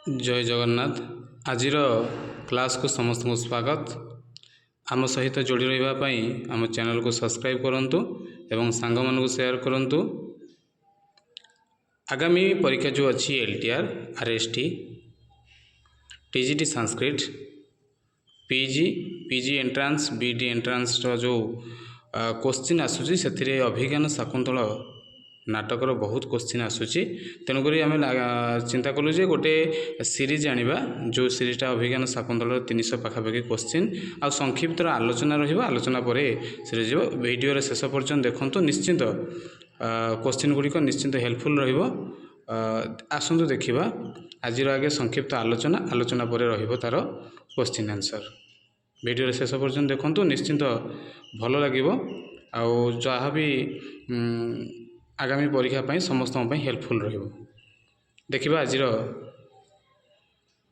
जय जगन्नाथ। आजिर क्लास को समस्त को स्वागत। आम सहित जोड़ी रही आम चैनल को सब्सक्राइब करंतु एवं सांग मान को शेयर करंतु। आगामी परीक्षा जो अच्छी LTR, RST, TGT Sanskrit, PG entrance, BD entrance जो क्वेश्चन आसूची से अभिज्ञान शाकुंतल नाटकर बहुत क्वेश्चन आसूची। तेणुक आम चिंता कलु जे गोटे सीरीज आनिबा जो सीरीजटा अभिज्ञान शाकुंतल 300 पाखापाखि क्वेश्चन आ संक्षिप्त आलोचना रहिबा। आलोचना पर सीरीज वीडियो शेष पर्यंत देखंतु। निश्चिंत क्वेश्चन गुड़िक निश्चिंत हेल्पफुल रहिबो। आसंतु देखिबा आजिर आगे संक्षिप्त आलोचना। आलोचना पर रहिबो तार क्वेश्चन आंसर। वीडियो शेष पर्यंत देखंतु, निश्चिंत भल लागिबो आ जहाँ भी आगामी परीक्षा पाई समस्त हेल्पफुल रहिबो। देखिबा आजिर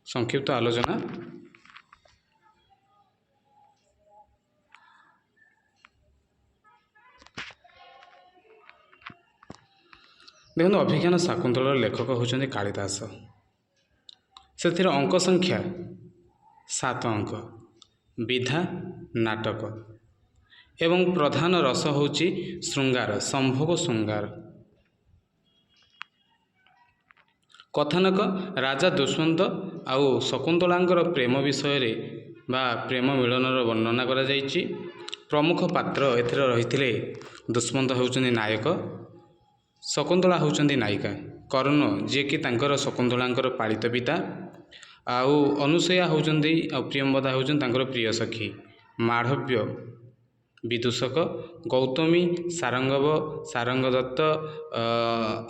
संक्षिप्त आलोचना। देखो अभिज्ञान शाकुंतल लेखक होचंदी कालिदास। से अंक संख्या 7 अंक, विधा नाटक एवं प्रधान रस होची श्रृंगार, संभोग श्रृंगार। कथानक राजा दुष्मंत आउ शकुंतलांकर प्रेम विषय रे बा प्रेम मिलनर वर्णना करा जायछि। प्रमुख पात्र एथिरे रहिथिले दुष्मंत होउचंदी नायक, शकुंतला होउचंदी नायिका। कर्ण जे कि तांकर शकुंतलांकर पालित पिता, आउ अनुसया होउचंदी आ प्रियंवदा होउचंदी तांकर प्रिय सखी। माधव्य विदूषक, गौतमी सारंगव, सारंगदत्त,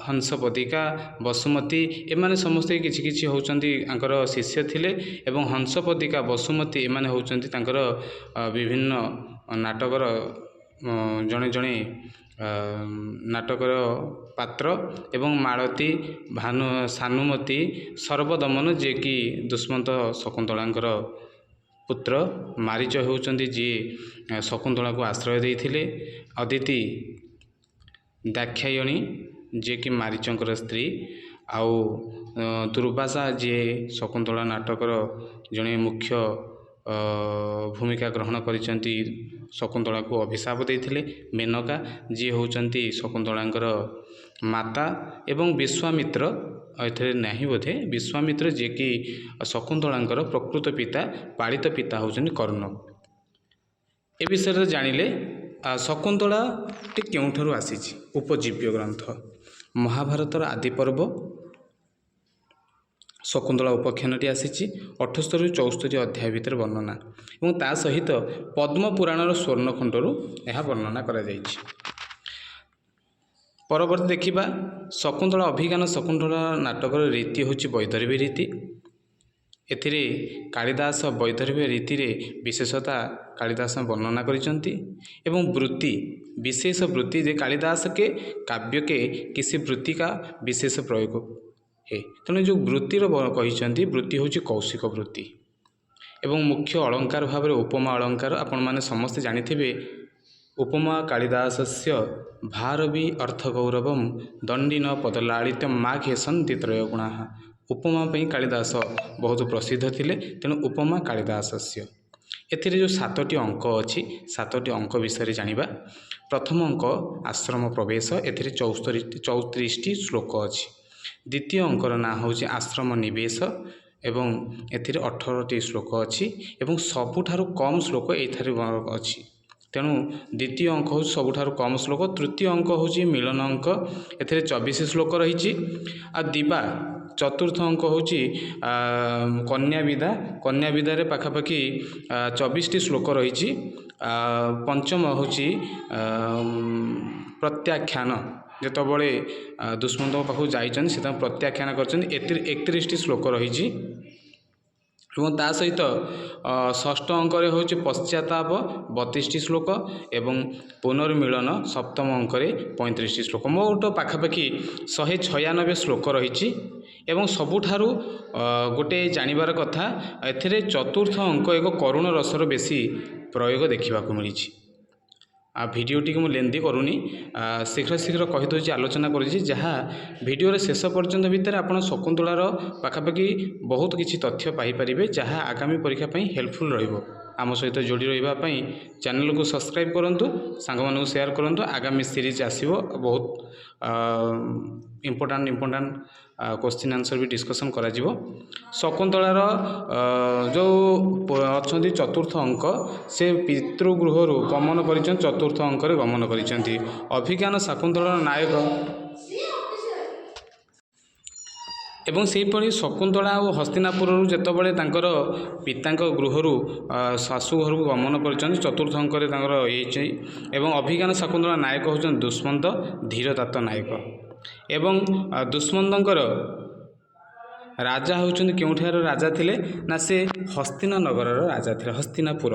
हंसपदिका, बसुमती एमाने समस्ते किछि किछि होउचंदी आंकर शिष्य थिले। एवं हंसपदिका, बसुमती एमाने होउचंदी तांकर विभिन्न नाटकर जणे जणे नाटकर पात्र। एवं मालती, भानु, सानुमती, सर्वदमन जे कि दुष्मंत शकुंतलांकर पुत्र। मारीच होउचंदी जे शकुंतला को आश्रय देइथिले। अदिति, दाक्षायणी जे कि मारीचंकर स्त्री, आउ दुर्वासा जे शकुंतला नाटकर जणे मुख्य भूमिका ग्रहण करिसंती, शकुंतला को अभिशाप देइथिले। मेनका जे होउचंती शकुंतलांकर माता। एवं विश्वामित्र एथरे नहीं बोधे, विश्वामित्र जे कि शकुंतलांकर प्रकृत पिता, पालित पिता होउचंती कर्ण। ए विषय जानिले शकुंतला टी केउठारु आसीछि। उपजीव्य ग्रंथ महाभारतर आदि पर्व शकुंतला उपाख्यानटी आसीछि। 78 ରୁ 74 अध्याय भितर वर्णना एवं ता सहित पद्म पुराणर स्वर्णखंडरू यह वर्णना करा जायछि। परवर्ती देखिबा शकुंतला अभिज्ञान शकुंतला नाटकर रीति होछि वैदर्भी रीति। एथिरे कालिदास वैदर्भी रीति रे विशेषता कालिदास वर्णना करिसंती। एवं वृत्ति, विशेष वृत्ति जे कालिदास के काव्य के किसी वृत्ति का विशेष प्रयोग है। तेणु जो वृत्तिर कहिसंती, वृत्ति होछि कौशिक वृत्ति। एवं मुख्य अलंकार भाव में उपमा अलंकार आपण माने समस्त जानिथिबे। उपमा कालिदासस्य भारवी अर्थगौरवम दंडिन पदलालित्यम माघेसन्ति त्रयगुणाः। उपमा पई कालिदास बहुत प्रसिद्ध थिले। तेणु उपमा कालिदासस्य। एथिरे जो 7टी अंक अछि, 7टी अंक विषय जानिबा। प्रथम अंक आश्रम प्रवेश। एथिरे 34टी श्लोक अछि। द्वितीय अंकर ना होछि आश्रम निवेश एवं एथिरे 18टी श्लोक अछि। एवं सबुठारु कम श्लोक एथारे अछि। तेणु द्वितीय अंक हो सबुठारु कम श्लोक। तृतीय अंक होछि मिलन अंक, एथिरे 24 श्लोक रहिछि। आ दिबा चतुर्थ अंक होछि कन्या विदा। कन्या विदा रे पाखापाखि 24टी श्लोक रहिछि। पंचम होछि प्रत्याख्यान। जेतबळे दुष्मंत पाखु जाइछन से प्रत्याख्यान करछन। 31टी श्लोक रहिछि। एवं ता सहित षष्ठ अंक रे होछि पश्चाताप 32टी श्लोक एवं पुनर्मिलन सप्तम अंक रे 35टी श्लोक। मोट पाखापाखि 196 श्लोक रहिछि। एवं सबुठारु गोटे जानिबार कथा एथिरे चतुर्थ अंक एक करुण रसर बेसी प्रयोग देखिबा को मिलिछि। ভিডিওটি ମୁଁ ଲେନ୍ଦି କରୁନି, ଶୀଘ୍ର ଶୀଘ୍ର କହିଦେଉଛି, ଆଲୋଚନା କରୁଛି, ଯାହା ଭିଡ଼ିଓର ଶେଷ ପର୍ଯ୍ୟନ୍ତ ଭିତରେ ଆପଣ ଶକୁନ୍ତଳାର ପାଖାପାଖି ବହୁତ କିଛି ତଥ୍ୟ ପାଇପାରିବେ, ଯାହା ଆଗାମୀ ପରୀକ୍ଷା ପାଇଁ ହେଲ୍ପଫୁଲ୍ ରହିବ। ଆମ ସହିତ ଯୋଡ଼ି ରହିବା ପାଇଁ ଚ୍ୟାନେଲକୁ ସବସ୍କ୍ରାଇବ୍ କରନ୍ତୁ, ସାଙ୍ଗମାନଙ୍କୁ ସେୟାର କରନ୍ତୁ। ଆଗାମୀ ସିରିଜ୍ ଆସିବ, ବହୁତ ଇମ୍ପୋର୍ଟାଣ୍ଟ କୋଶ୍ଚିନ୍ ଆନ୍ସର ବି ଡିସ୍କସନ୍ କରାଯିବ। ଶକୁନ୍ତଳାର ଯେଉଁ ଅଛନ୍ତି ଚତୁର୍ଥ ଅଙ୍କ, ସେ ପିତୃଗୃହରୁ ଗମନ କରିଛନ୍ତି, ଚତୁର୍ଥ ଅଙ୍କରେ ଗମନ କରିଛନ୍ତି। ଅଭିଜ୍ଞାନ ଶାକୁନ୍ତଳାର ନାୟକ ଏବଂ ସେହିପରି ଶକୁନ୍ତଳା ଓ ହସ୍ତିନାପୁରରୁ ଯେତେବେଳେ ତାଙ୍କର ପିତାଙ୍କ ଗୃହରୁ ଶାଶୁ ଘରକୁ ଗମନ କରିଛନ୍ତି, ଚତୁର୍ଥ ଅଙ୍କରେ ତାଙ୍କର ହେଇଛି। ଏବଂ ଅଭିଜ୍ଞାନ ଶାକୁନ୍ତଳା ନାୟକ ହେଉଛନ୍ତି ଦୁଷ୍ମନ୍ତ ଧୀରଦାତ୍ତ ନାୟକ। ଏବଂ ଦୁଷ୍ମନ୍ତଙ୍କର ରାଜା ହେଉଛନ୍ତି, କେଉଁଠାର ରାଜା ଥିଲେ ନା ସେ ହସ୍ତିନାନଗରର ରାଜା ଥିଲେ, ହସ୍ତିନାପୁର।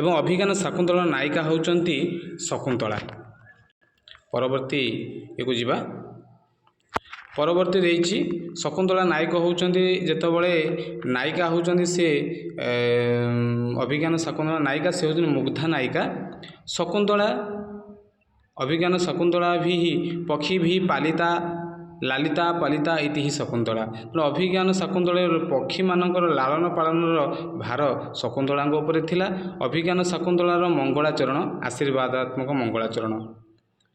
ଏବଂ ଅଭିଜ୍ଞାନ ଶାକୁନ୍ତଳାର ନାୟିକା ହେଉଛନ୍ତି ଶକୁନ୍ତଳା। ପରବର୍ତ୍ତୀ ଏକୁ ଯିବା। ପରବର୍ତ୍ତୀ ଦେଇଛି ଶକୁନ୍ତଳା ନାୟକ ହେଉଛନ୍ତି, ଯେତେବେଳେ ନାୟିକା ହେଉଛନ୍ତି ସେ ଅଭିଜ୍ଞାନ ଶାକୁନ୍ତଳା ନାୟିକା, ସେ ହେଉଛନ୍ତି ମୁଗ୍ଧା ନାୟିକା। ଶକୁନ୍ତଳା ଅଭିଜ୍ଞାନ ଶାକୁନ୍ତଳା ଭି ପକ୍ଷୀ ଭି ପାଲିତା ଲାଲିତା ପାଲିତା ଇତି ହି ଶକୁନ୍ତଳା। ଅଭିଜ୍ଞାନ ଶାକୁନ୍ତଳାର ପକ୍ଷୀମାନଙ୍କର ଲାଳନ ପାଳନର ଭାର ଶକୁନ୍ତଳାଙ୍କ ଉପରେ ଥିଲା। ଅଭିଜ୍ଞାନ ଶାକୁନ୍ତଳାର ମଙ୍ଗଳାଚରଣ, ଆଶୀର୍ବାଦାତ୍ମକ ମଙ୍ଗଳାଚରଣ।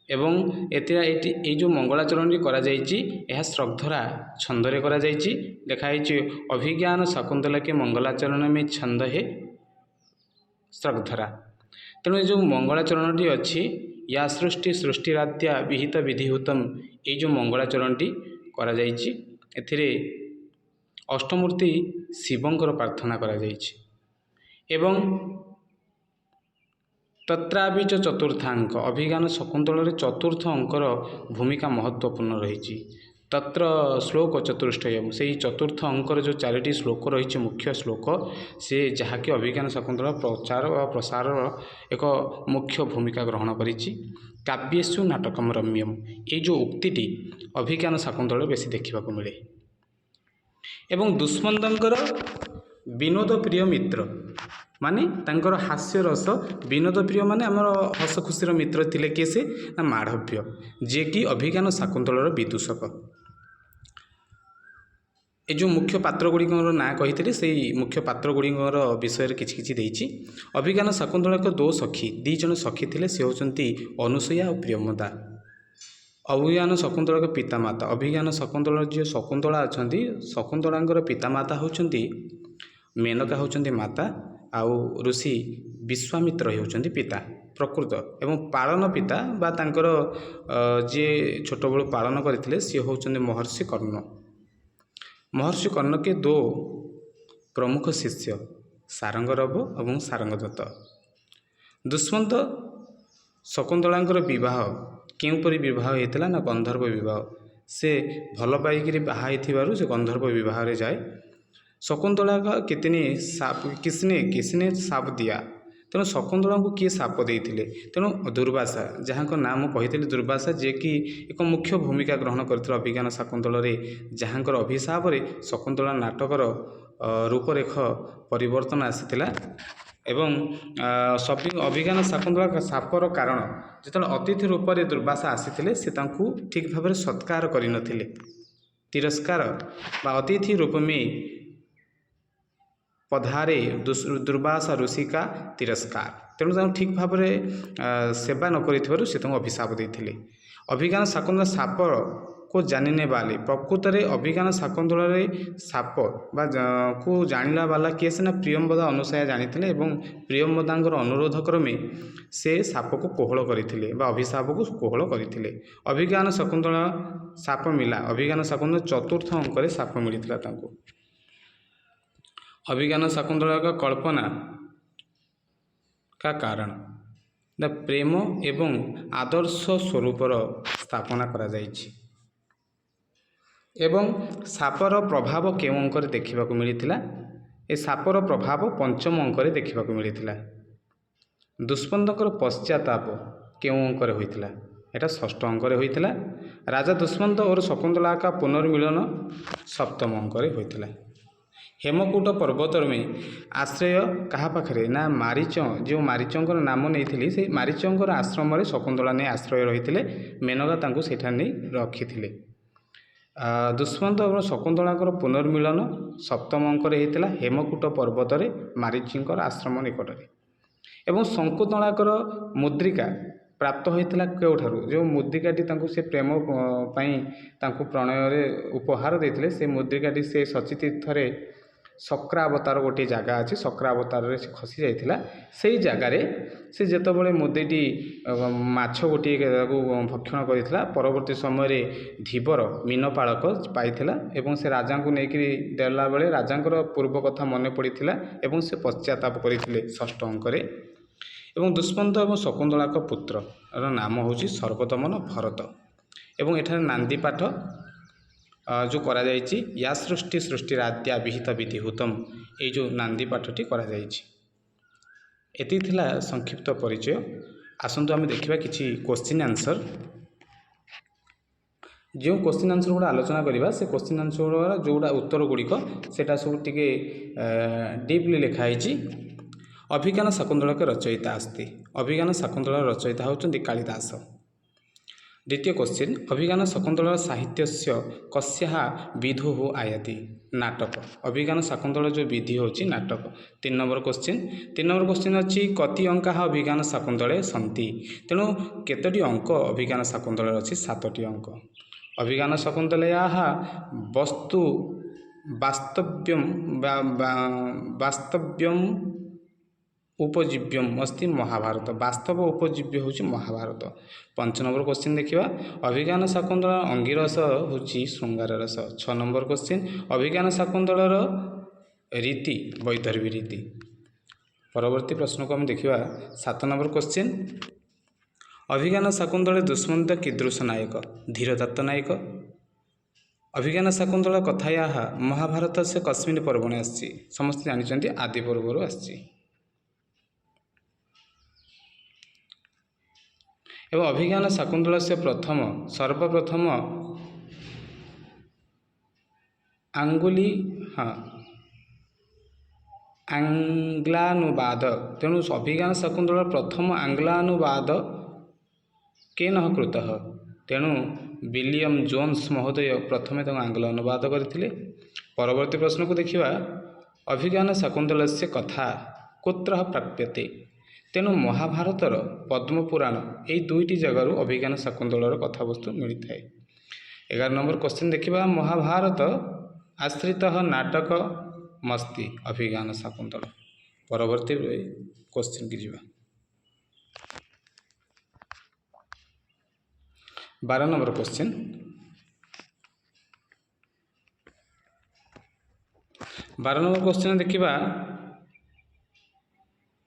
ଏବଂ ଏଇ ଯେଉଁ ମଙ୍ଗଳାଚରଣଟି କରାଯାଇଛି, ଏହା ଶ୍ରଦ୍ଧରା ଛନ୍ଦରେ କରାଯାଇଛି। ଲେଖାହେଇଛି ଅଭିଜ୍ଞାନ ଶାକୁନ୍ତଳାକେ ମଙ୍ଗଳାଚରଣ ମେ ଛନ୍ଦ ହେ ଶ୍ରଦ୍ଧରା। ତେଣୁ ଏ ଯେଉଁ ମଙ୍ଗଳାଚରଣଟି ଅଛି, ୟା ସୃଷ୍ଟିରାଦ୍ୟା ବିହିତ ବିଧିହୁତମ, ଏଇ ଯେଉଁ ମଙ୍ଗଳାଚରଣଟି କରାଯାଇଛି, ଏଥିରେ ଅଷ୍ଟମୂର୍ତ୍ତି ଶିବଙ୍କର ପ୍ରାର୍ଥନା କରାଯାଇଛି। ଏବଂ ତତ୍ରାପି ଚ ଚତୁର୍ଥାଙ୍କ, ଅଭିଜ୍ଞାନ ଶକୁନ୍ତଳାରେ ଚତୁର୍ଥ ଅଙ୍କର ଭୂମିକା ମହତ୍ତ୍ୱପୂର୍ଣ୍ଣ ରହିଛି। ତତ୍ର ଶ୍ଲୋକ ଚତୁଷ୍ଟୟମ୍, ସେହି ଚତୁର୍ଥ ଅଙ୍କର ଯେଉଁ 4ଟି ଶ୍ଲୋକ ରହିଛି, ମୁଖ୍ୟ ଶ୍ଲୋକ, ସେ ଯାହାକି ଅଭିଜ୍ଞାନ ଶାକୁନ୍ତଳା ପ୍ରଚାର ବା ପ୍ରସାରର ଏକ ମୁଖ୍ୟ ଭୂମିକା ଗ୍ରହଣ କରିଛି। କାବ୍ୟେଷୁ ନାଟକମ୍ ରମ୍ୟମ୍, ଏଇ ଯେଉଁ ଉକ୍ତିଟି ଅଭିଜ୍ଞାନ ଶାକୁନ୍ତଳାରେ ବେଶୀ ଦେଖିବାକୁ ମିଳେ। ଏବଂ ଦୁଷ୍ମନ୍ତଙ୍କର ବିନୋଦ ପ୍ରିୟ ମିତ୍ର, ମାନେ ତାଙ୍କର ହାସ୍ୟରସ ବିନୋଦ ପ୍ରିୟ, ମାନେ ଆମର ହସ ଖୁସିର ମିତ୍ର ଥିଲେ କିଏ ସେ ନା ମାଳବ୍ୟ, ଯିଏକି ଅଭିଜ୍ଞାନ ଶାକୁନ୍ତଳାର ବିଦୂଷକ। ଏ ଯେଉଁ ମୁଖ୍ୟ ପାତ୍ରଗୁଡ଼ିକର ନାଁ କହିଥିଲି, ସେହି ମୁଖ୍ୟ ପାତ୍ରଗୁଡ଼ିକର ବିଷୟରେ କିଛି କିଛି ଦେଇଛି। ଅଭିଜ୍ଞାନ ଶାକୁନ୍ତଳାଙ୍କ ଦୁଇ ଜଣ ସଖୀ ଥିଲେ, ସେ ହେଉଛନ୍ତି ଅନୁସୂୟା ଓ ପ୍ରିୟମ୍ବଦା। ଅଭିଜ୍ଞାନ ଶକୁନ୍ତଳାଙ୍କ ପିତାମାତା, ଅଭିଜ୍ଞାନ ଶକୁନ୍ତଳାର ଯିଏ ଶକୁନ୍ତଳା ଅଛନ୍ତି, ଶକୁନ୍ତଳାଙ୍କର ପିତାମାତା ହେଉଛନ୍ତି ମେନକା, ହେଉଛନ୍ତି ମାତା, ଆଉ ଋଷି ବିଶ୍ୱାମିତ୍ର ହେଉଛନ୍ତି ପିତା ପ୍ରକୃତ। ଏବଂ ପାଳନ ପିତା ବା ତାଙ୍କର ଯିଏ ଛୋଟବେଳୁ ପାଳନ କରିଥିଲେ, ସିଏ ହେଉଛନ୍ତି ମହର୍ଷି କର୍ଣ୍ଣ। ମହର୍ଷି କର୍ଣ୍ଣକେ ଦୋ ପ୍ରମୁଖ ଶିଷ୍ୟ, ସାରଙ୍ଗରବ ଏବଂ ସାରଙ୍ଗଦତ୍ତ। ଦୁଷ୍ମନ୍ତ ଶକୁନ୍ତଳାଙ୍କର ବିବାହ କେଉଁପରି ବିବାହ ହେଇଥିଲା ନା ଗନ୍ଧର୍ବ ବିବାହ। ସେ ଭଲ ପାଇକିରି ବାହା ହେଇଥିବାରୁ ସେ ଗନ୍ଧର୍ବ ବିବାହରେ ଯାଏ। ଶକୁନ୍ତଳା କିସନେ ସାପ ଦିଆ, ତେଣୁ ଶକୁନ୍ତଳାଙ୍କୁ କିଏ ସାପ ଦେଇଥିଲେ, ତେଣୁ ଦୁର୍ବାସା, ଯାହାଙ୍କ ନାଁ ମୁଁ କହିଥିଲି ଦୁର୍ବାସା, ଯିଏକି ଏକ ମୁଖ୍ୟ ଭୂମିକା ଗ୍ରହଣ କରିଥିଲେ ଅଭିଜ୍ଞାନ ଶାକୁନ୍ତଳରେ, ଯାହାଙ୍କର ଅଭିଶାପରେ ଶକୁନ୍ତଳା ନାଟକର ରୂପରେଖ ପରିବର୍ତ୍ତନ ଆସିଥିଲା। ଏବଂ ଅଭିଜ୍ଞାନ ଶାକୁନ୍ତଳା ସାପର କାରଣ, ଯେତେବେଳେ ଅତିଥି ରୂପରେ ଦୁର୍ବାସା ଆସିଥିଲେ, ସେ ତାଙ୍କୁ ଠିକ୍ ଭାବରେ ସତ୍କାର କରିନଥିଲେ, ତିରସ୍କାର ବା ଅତିଥି ରୂପମେ ପଧାରେ ଦୁର୍ବାସା ଋଷିକା ତିରସ୍କାର, ତେଣୁ ତାଙ୍କୁ ଠିକ୍ ଭାବରେ ସେବା ନ କରିଥିବାରୁ ସେ ତାଙ୍କୁ ଅଭିଶାପ ଦେଇଥିଲେ। ଅଭିଜ୍ଞାନ ଶାକୁନ୍ତଳା ସାପକୁ ଜାଣିନେ ବାଲେ, ପ୍ରକୃତରେ ଅଭିଜ୍ଞାନ ଶାକୁନ୍ତଳରେ ସାପ ବା କୁ ଜାଣିଲା ବାଲା କିଏ ସେ ନା ପ୍ରିୟମ୍ବଦା ଅନୁସୟା ଜାଣିଥିଲେ। ଏବଂ ପ୍ରିୟମ୍ବଦାଙ୍କର ଅନୁରୋଧ କ୍ରମେ ସେ ସାପକୁ କୋହଳ କରିଥିଲେ ବା ଅଭିଶାପକୁ କୋହଳ କରିଥିଲେ। ଅଭିଜ୍ଞାନ ଶକୁନ୍ତଳା ସାପ ମିଲା, ଅଭିଜ୍ଞାନ ଶାକୁନ୍ତଳା ଚତୁର୍ଥ ଅଙ୍କରେ ସାପ ମିଳିଥିଲା ତାଙ୍କୁ। ଅଭିଜ୍ଞାନ ଶାକୁନ୍ତଳା का कल्पना का कारण ପ୍ରେମ ଏବଂ ଆଦର୍ଶ ସ୍ୱରୂପର ସ୍ଥାପନା କରାଯାଇଛି। ଏବଂ ସାପର ପ୍ରଭାବ କେଉଁ ଅଙ୍କରେ ଦେଖିବାକୁ ମିଳିଥିଲା? ଏ ସାପର ପ୍ରଭାବ ପଞ୍ଚମ ଅଙ୍କରେ ଦେଖିବାକୁ ମିଳିଥିଲା। ଦୁଷ୍ମନ୍ତଙ୍କର ପଶ୍ଚାତାପ କେଉଁ ଅଙ୍କରେ ହୋଇଥିଲା? এটা ଷଷ୍ଠ ଅଙ୍କରେ ହୋଇଥିଲା। ରାଜା ଦୁଷ୍ମନ୍ତ ଓ ଶକୁନ୍ତଳା କା ପୁନର୍ମିଳନ ସପ୍ତମ ଅଙ୍କରେ ହୋଇଥିଲା। हेमकूट पर्वतर में आश्रय क्या पाखे ना मारीच जो मारीचंकर नाम नहीं से मारीचंकर आश्रम में शकुंतला नहीं आश्रय रही मेनका सेठा नहीं रखी दुष्मंत और शकुंतलाकर पुनर्मिलन सप्तम अंकर होता हेमकूट पर्वत मारीचीकर आश्रम निकट एवं शकुंतलाकर मुद्रिका प्राप्त होता केउठारु जो मुद्रिकाटी से प्रेम प्रणय उपहार देते से मुद्रिकाटी से शची तीर्थर सक्रावतार गोटे जगह अच्छी सक्रावतार से खसी जाता से जगार से जितेबाला मुदेटी माछ गोटे भक्षण करता परवर्ती समय धीवर मीनपाड़क पाइला एवं से राजा को लेकिन देला बेले राजा पूर्व कथा मन पड़ा एवं से पश्चाताप करते षष्ठ अंकरे एवं दुष्मंत और शकुंतला पुत्र नाम हूँ सर्वदमन भरत एवं एठार नांदी पाठ जो करा जायछि या सृष्टि सृष्टिराद्या विहित विधिहुतम ये जो नांदी पाठटी करा जायछि। एति थिला संक्षिप्त परिचय। आसंतु आमे देखिबा किछि क्वेश्चन आंसर। जो क्वेश्चन आंसर गुड़ा आलोचना करवा से क्वेश्चन आंसर गुड़ा जोड़ा उत्तर गुड़िक सेटा सब टिके डीपली लिखाई। अभिज्ञान शाकुंतला के रचयिता अस्ति अभिज्ञान शाकुंतला रचयिता होचंदी कालिदास। द्वितीय क्वेश्चन अभिज्ञान शाकुंतला साहित्यस्य कस्याः विधो आयाति नाटक अभिज्ञान शाकुंतला जो विधि होची नाटक। 3 नंबर क्वेश्चन अच्छी कति अंका अभिज्ञान शाकुंतले सन्ति तेणु केतोटी अंक अभिज्ञान शाकुंतला अच्छी 7टी अंक। अभिज्ञान शाकुंतलयाः वस्तु वास्तव्यम उपजीव्यम अस्ति महाभारत वास्तव उपजीव्य होची महाभारत। 5 नंबर क्वेश्चन देखिबा अभिज्ञान शाकुंतला अंगिरस होची श्रृंगार रस। 6 नंबर क्वेश्चन अभिज्ञान शाकुंतलार रीति वैदर्भी रीति। परवर्ती प्रश्न को हम देखिबा 7 नंबर क्वेश्चन अभिज्ञान शाकुंतले दुष्मंत कीदृश नायक धीरदत्त नायक। अभिज्ञान शाकुंतला कथाया महाभारत से कस्मिन् पर्वणे आछि समस्त जानिछन्ति आदि पर्वरु आछि। एवं अभिज्ञान शाकुंतला से सर्वप्रथम आंग्लानुवाद तेणु अभिज्ञान शाकुंतला प्रथम आंग्लानुवाद केन कृतः तेणु विलियम जोन्स महोदय प्रथमे आंग्ल अनुवाद करथिले। परवर्ती प्रश्न को देखिबा अभिज्ञान शाकुंतला से कथा कुत्र प्राप्यते तेणु महाभारतर पद्मपुराण यही 2टी जगार अभिज्ञान शाकुंतलार कथावस्तु मिलता है। 11 नंबर क्वेश्चन देखिबा महाभारत आश्रित नाटक मस्ती अभिज्ञान शाकुंतला। परवर्ती क्वेश्चन की जीवा 12 नंबर क्वेश्चन 12 नंबर क्वेश्चन देखिबा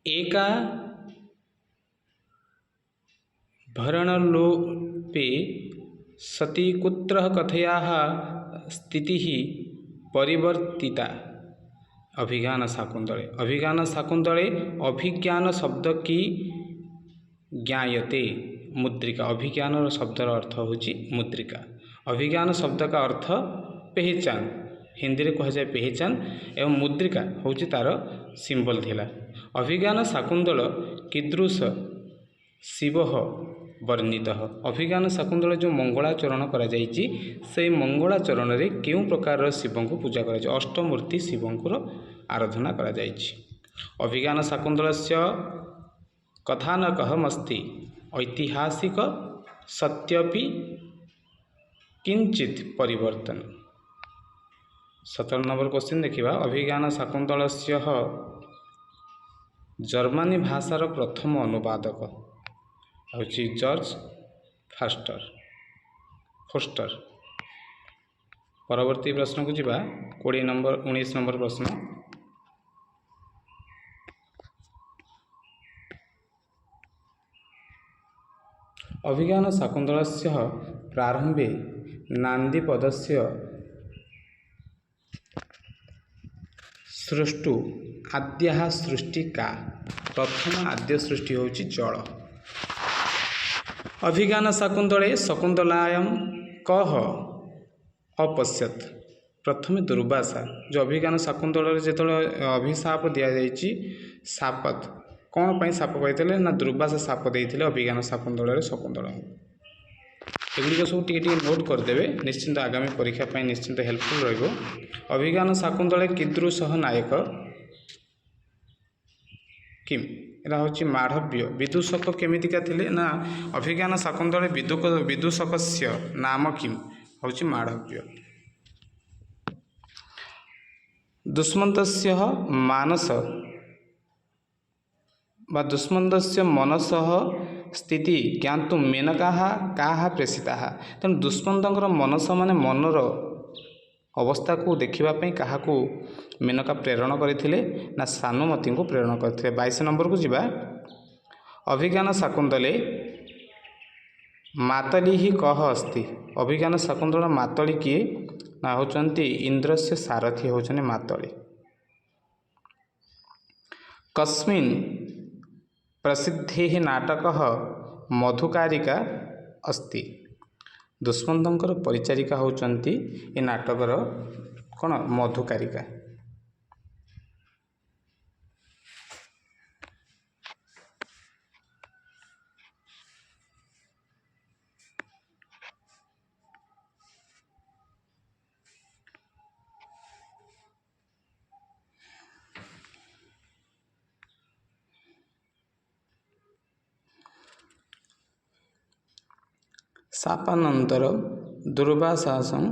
एका भरणलोपे सती कुत्र कथयाः स्थितिः परिवर्तिता अभिज्ञान शाकुंतले। अभिज्ञान शाकुंतले अभिज्ञान शब्द की ज्ञायते मुद्रिका अभिज्ञान शब्दर अर्थ होची मुद्रिका। अभिज्ञान शब्द का अर्थ पहचान हिंदी में कह जाए पहचान एवं मुद्रिका होची तार सिंबल थिला। अभिज्ञान शाकुंतल कीदृश शिव वर्णित अभिज्ञान शाकुंतल जो मंगलाचरण करा जायछि से मंगलाचरण रे केउ प्रकार शिव को पूजा करा जाय अष्टमूर्ति शिव को आराधना करा जायछि। अभिज्ञान शाकुंतलस्य कथानकमस्ति ऐतिहासिक सत्यपि किंचित परिवर्तन। 17 नंबर क्वेश्चन देखिबा अभिज्ञान शाकुंतलस्य जर्मनी भाषार प्रथम अनुवादक होची जॉर्ज फोस्टर। परवर्ती प्रश्न को जीवा 19 नंबर प्रश्न अभिज्ञान शाकुंतलस्य प्रारंभे नांदीपदस्य सृष्टु आद्या सृष्टि का प्रथम आद्य सृष्टि होची जल। अभिज्ञान शाकुंतले शकुंतलायां कः अपश्यत् प्रथम दुर्वासा जो अभिज्ञान शाकुंतल जो अभिशाप दि जाइए शापत कौन पर शाप पाई ना दुर्वासा शाप देते अभिज्ञान शाकुंतल शकुंतला एगुड़िक सब टी नोट करदे निश्चिंत आगामी परीक्षा निश्चिंत हेल्पफुल रहिबो। अभिज्ञान शाकुंतल कीदृश नायक किम एरा हूँ माढ़व्य विदूषक केमितिका थिले ना अभिज्ञान शाकुंतल विदूषक नाम किम हूँ माढ़व्य। दुष्मन्तस्य मानस बा दुष्मन्तस्य मनस स्थिति ज्ञातुं मेनका क्या प्रेषिता तेणु दुष्मंतर मनस माने मनर अवस्था को देखापी क्या मेनका प्रेरण करते ना सानुमती को प्रेरण करते। 22 नंबर को जीवा अभिज्ञान शाकुंतले मातली ही कह अस्ति अभिज्ञान शाकुंतल मातली किए ना होचंती इंद्र से सारथी होचने मातली। कस्मिन् प्रसिद्धि नाटक मधुकारिका अस्ति दुष्मंतर परिचारिका होचंती ए नाटकर कौन मधुकारिका। शापानंतर दुर्वासासं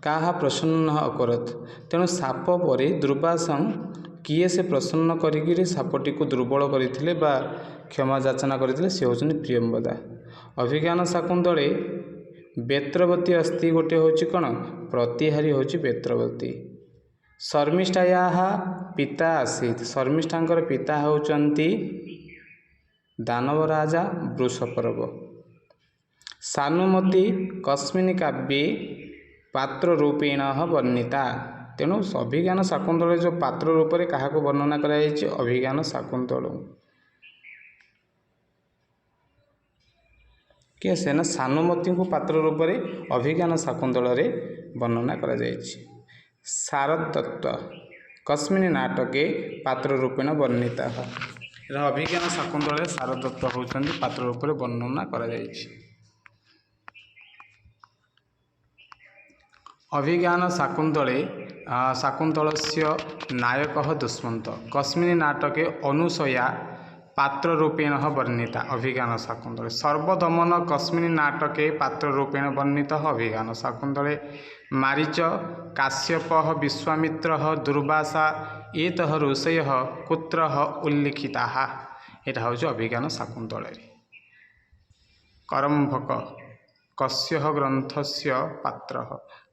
क्या प्रसन्न अकरत तेणु साप पर दुर्वासा किए से प्रसन्न करी सापटी को दुर्बल करते बा क्षमा याचना करते सी हूँ प्रियंवदा। अभिज्ञान शाकुंतले बेत्रवती अस्ति गोटे हूँ कौन प्रतिहारी हूँ बेत्रवती। शर्मिष्ठाया पिता आसीत शर्मिष्ठांकर पिता होचंती दानव राजा वृषपर्व। सानुमती कस्मिन् काव्ये पात्र रूपेण वर्णिता तेणु अभिज्ञान शाकुंतल जो पात्र रूप में क्या वर्णना कराई अभिज्ञान शाकुंतल किए से ना सानुमती को पात्र रूप में अभिज्ञान शाकुंतल वर्णना करा जायछि। शारदत्त कस्मिन् नाटके पात्र रूपेण वर्णिता अभिज्ञान शाकुंतल शारदत्त होचंती पात्र रूप में वर्णना करा जायछि। अभिज्ञान शाकुंतले शाकुंतलस्य नायकः दुष्मंत कस्मिन् नाटके अनुसया पात्र रूपेण वर्णिता अभिज्ञान शाकुंतले। सर्वदमन कस्मिन् नाटके पात्र रूपेण वर्णितः अभिज्ञान शाकुंतले। मारीच काश्यपः विश्वामित्रः दुर्वासा एतः ऋषयः कुत्र उल्लिखिताः एटा हूँ अभिज्ञान शाकुंतले। करम्भक कस्य ग्रंथस्य पात्र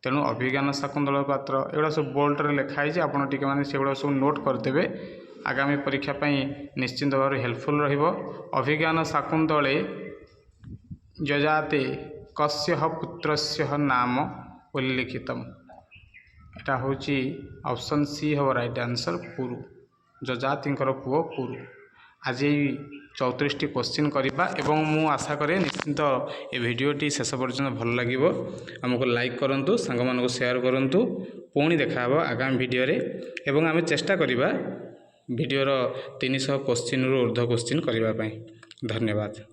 तेणु अभिज्ञान शाकुंतल पात्र एगुड़ा सब बोल्डरे लिखाई आपड़ टी मैंने से सब नोट करदे आगामी परीक्षा निश्चिंत भाव हेल्पफुल रहिबो। अभिज्ञान शाकुंतले जजाते कस्य पुत्रस्य नाम उल्लिखितम एटा हूँ ऑप्शन सी हम राइट आंसर पुरु जजातिंकर पुओ पुरु। आज 34टी क्वेश्चन करवा एवं मु आशा करे निश्चिंत ए भिडियोटी शेष पर्यंत भल लगे आमको लाइक करूँ सांग मानक शेयर करूँ पुणी देखा आगामी भिडियो रे एवं आम चेष्टा करवा भिडियोर 300 क्वेश्चन ऊर्ध्व क्वेश्चन करने। धन्यवाद।